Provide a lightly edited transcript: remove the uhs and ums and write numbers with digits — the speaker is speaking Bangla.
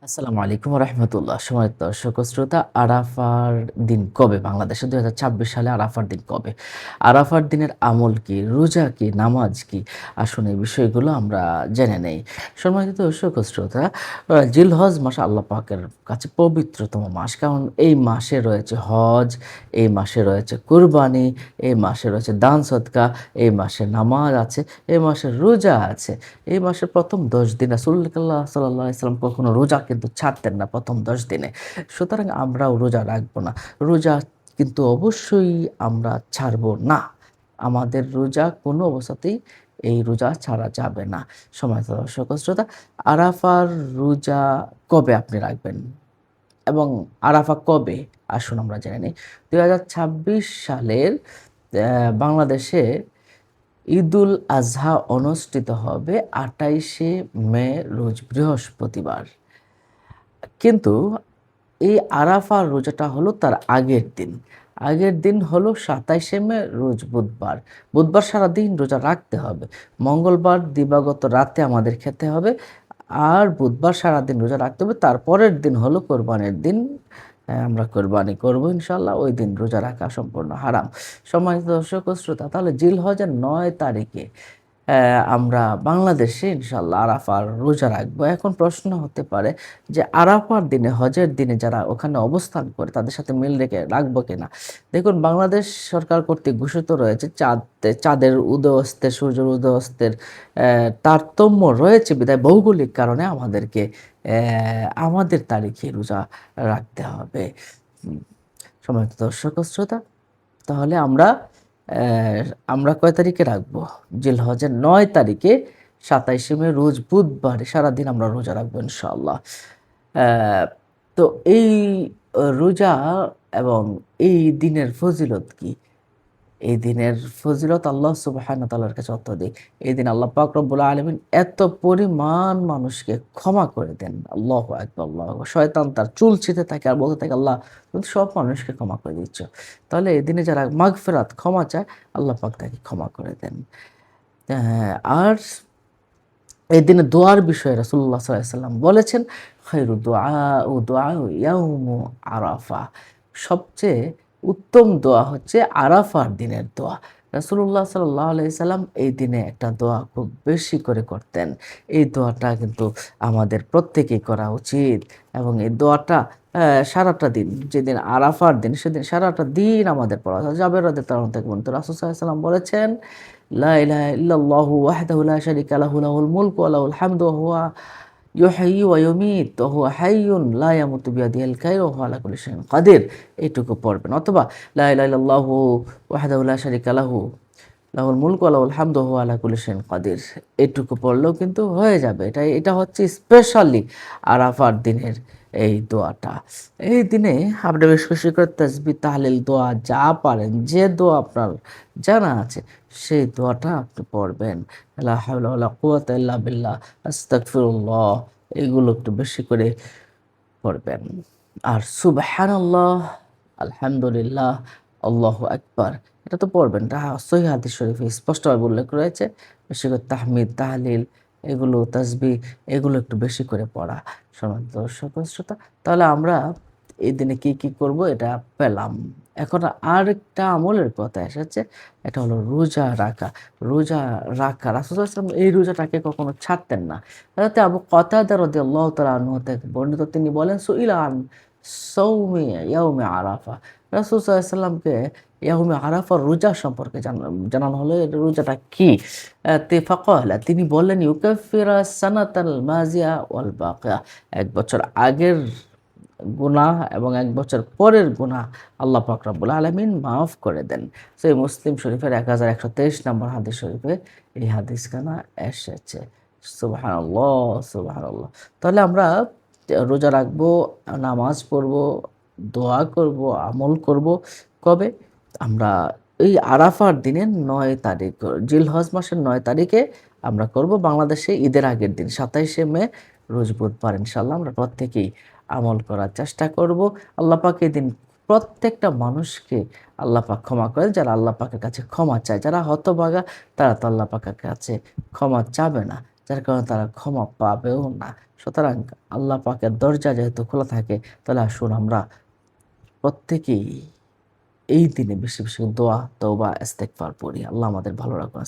আসসালামু আলাইকুম রহমতুল্লাহ। সম্মানিত দর্শক ও শ্রোতা, আরাফার দিন কবে বাংলাদেশে? ২০২৬ সালে আরাফার দিন কবে? আরাফার দিনের আমল কি, রোজা কি, নামাজ কি? আসুন এই বিষয়গুলো আমরা জেনে নেই। সম্মানিত দর্শক ও শ্রোতা, জিলহজ মাস আল্লাহ পাকের কাছে পবিত্রতম মাস। কারণ এই মাসে রয়েছে হজ, এই মাসে রয়েছে কুরবানি, এই মাসে রয়েছে দান সদকা, এই মাসে নামাজ আছে, এই মাসে রোজা আছে। এই মাসের ১ম ১০ দিন রাসূলুল্লাহ সাল্লাল্লাহু আলাইহি ওয়াসাল্লাম কখনো রোজা কিন্তু ছাড়তেন না ১ম ১০ দিনে। সুতরাং আমরাও রোজা রাখবো না। রোজা কিন্তু অবশ্যই আমরা ছাড়বো না। আমাদের রোজা কোনো অবস্থাতেই এই রোজা ছাড়া যাবে না। সম্মানিত দর্শক ও শ্রোতা, আরাফার রোজা কবে আপনি রাখবেন? এবং আরাফা কবে? আসুন আমরা জেনে নিই। ২০২৬ সালের বাংলাদেশে ঈদুল আজহা অনুষ্ঠিত হবে ২৮শে মে রোজ বৃহস্পতিবার। কিন্তু এই আরাফার রোজাটা হলো তার আগের দিন। আগের দিন হলো ২৭শে মে রোজ বুধবার। বুধবার সারাদিন রোজা রাখতে হবে। মঙ্গলবার দিবাগত রাতে আমাদের খেতে হবে। আর বুধবার সারাদিন রোজা রাখতে হবে। তারপরের দিন হলো কোরবানির দিন। আমরা কোরবানি করব ইনশাআল্লাহ। ওই দিন রোজা রাখা সম্পূর্ণ হারাম। সম্মানিত দর্শক ও শ্রোতা, তাহলে জিলহজের ৯ তারিখে আমরা বাংলাদেশে ইনশাআল্লাহ আরাফার রোজা রাখবো। এখন প্রশ্ন হতে পারে যে আরাফার দিনে, হজের দিনে যারা ওখানে অবস্থান করে তাদের সাথে মিল রেখে রাখবো কিনা? দেখুন, বাংলাদেশ সরকার কর্তৃক ঘোষিত রয়েছে চাঁদের উদয় অস্তের, সূর্যের উদয় অস্তের তারতম্য রয়েছে বিধায় ভৌগোলিক কারণে আমাদেরকে আমাদের তারিখে রোজা রাখতে হবে। হুম, সম্মানিত দর্শক ও শ্রোতা, তাহলে আমরা কয় তারিখে রাখবো? জিলহজের ৯ তারিখে ২৭শে মে রোজ বুধবার সারাদিন আমরা রোজা রাখবো ইনশাআল্লাহ। অ্যা তো এই রোজা এবং এই দিনের ফজিলত কি? এই দিনের ফজিলত আল্লাহ সুবহানাহু ওয়া তাআলার কাছে অত্যধিক। এই দিন আল্লাহ পাক রব্বুল আলামিন এত পরিমাণ মানুষকে ক্ষমা করে দেন। আল্লাহু আকবার, আল্লাহু আকবার। শয়তান তার চুল ছিঁড়তে থাকে আর বলতে থাকে, "আল্লাহ, তুমি তো সব মানুষকে ক্ষমা করে দিচ্ছ।" তাহলে এই দিনে যারা মাগফিরাত, ক্ষমা চায়, আল্লাহ পাক তাকে ক্ষমা করে দেন। আর এই দিনে দোয়ার বিষয়ে রাসূলুল্লাহ সাল্লাল্লাহু আলাইহি ওয়াসাল্লাম বলেছেন, "খায়রু দুআউ ইয়াউমু আরাফা।" সবচেয়ে উত্তম দোয়া হচ্ছে আরাফার দিনের দোয়া। রাসূলুল্লাহ সাল্লাল্লাহু আলাইহি সাল্লাম এই দিনে একটা দোয়া খুব বেশি করে করতেন। এই দোয়াটা কিন্তু আমাদের প্রত্যেকেই করা উচিত এবং এই দোয়াটা সারাটা দিন, যেদিন আরাফার দিন সেদিন সারাটা দিন আমাদের পড়া। জাবের রাদিয়াল্লাহু আনহু থেকে বর্ণিত, রাসূল সাল্লাল্লাহু আলাইহি সাল্লাম বলেছেন, লা ইলাহা ইল্লাল্লাহু ওয়াহদাহু লা শারীকা লাহু লাহুল মুলকু ওয়া লাহুল হামদু ওয়া হুয়া ইউহয়ি ওয়া ইউমিত ওয়া হুয়া হাইয়্যুন লা ইয়ামুতু বিয়াদিহিল খায়রু ওয়া হুয়া আলা কুল্লি শাইইন কাদির। এইটুকু পড়বেন। অথবা লা ইলাহা ইল্লাল্লাহু ওয়াহদাহু লা শারীকা লাহু লাহুল মুলকু ওয়া লাহুল হামদু ওয়া হুয়া আলা কুল্লি শাইইন কাদির। এইটুকু পড়লেও কিন্তু হয়ে যাবে। এটা হচ্ছে স্পেশালি আরাফার দিনের এই দোয়াটা। এই দিনে আপনি বেশি, বেশি করে তাসবিহ, তাহলিল, দোয়া যা পারেন, যে দোয়া আপনার জানা আছে সেই দোয়াটা আপনি পড়বেন। লা হাওলা ওয়ালা কুওয়াতা ইল্লা বিল্লাহ, আস্তাগফিরুল্লাহ, এগুলো একটু বেশি করে পড়বেন। আর সুবহানাল্লাহ, আলহামদুলিল্লাহ, আল্লাহু আকবার, এটা তো পড়বেন। এটা সহিহ হাদিস শরীফে স্পষ্টভাবে উল্লেখ রয়েছে। বেশি করে তাহমিদ, তাহলিল, এগুলো তাসবিহ, এগুলো একটু বেশি করে পড়া। সম্মানিত দর্শক ও শ্রোতা, তাহলে আমরা এই দিনে কি, কি করব এটা পেলাম। এখন আরেকটা আমলের কথা এসেছে। এটা হলো রোজা রাখা। রোজা রাখা, রাসূল সাল্লাল্লাহু আলাইহি ওয়াসাল্লাম এই রোজাটাকে কখনো ছাড়তেন না। হযরত আবু কাতাদা রাদিয়াল্লাহু তাআলা আনহু থেকে বর্ণিত, তিনি বলেন, সুইলা আন সাওমি ইয়াউমি আরাফা। রাসূল সাল্লাল্লাহু আলাইহি ওয়াসাল্লামকে ইয়াউমে আরাফার রোজা সম্পর্কে জানানো হলো, এই রোজাটা কি? ফাকালা, তিনি বললেন, ইউকাফিরা সানাতাল মাজিয়া ওয়াল বাকিয়া। ১ বছর আগের গুনাহ এবং ১ বছর পরের গুনাহ আল্লাহ পাক রব্বুল আলামিন মাফ করে দেন। সহিহ মুসলিম শরীফের ১১২৩ নম্বর হাদিস শরীফে এই হাদিসখানা এসেছে। সুবহানাল্লাহ, সুবহানাল্লাহ। তাহলে আমরা রোজা রাখবো, নামাজ পড়বো, দোয়া করব, আমল করব। কবে? আমরা এই আরাফার দিনের ৯ তারিখ, জিলহজ মাসের ৯ তারিখে আমরা করব, বাংলাদেশে ঈদের আগের দিন ২৭শে মে রোজ বুধবার। ইনশাআল্লাহ আমরা প্রত্যেকেই আমল করার চেষ্টা করব। আল্লাহ পাক এদিন প্রত্যেকটা মানুষকে আল্লাহ পাক ক্ষমা করেন। যারা আল্লাহ পাকের কাছে ক্ষমা চায়, যারা হতভাগা তারা তো আল্লাহ পাকের কাছে ক্ষমা চাবে না। যার কারণে তারা ক্ষমা পাবেও না। সুতরাং আল্লাহ পাকের দরজা যেহেতু খোলা থাকে, তাহলে আসুন আমরা প্রত্যেকেই এই দিনে বেশি বেশি দোয়া, তওবা, ইস্তেগফার পড়ি। আল্লাহ আমাদের ভালো রাখুন।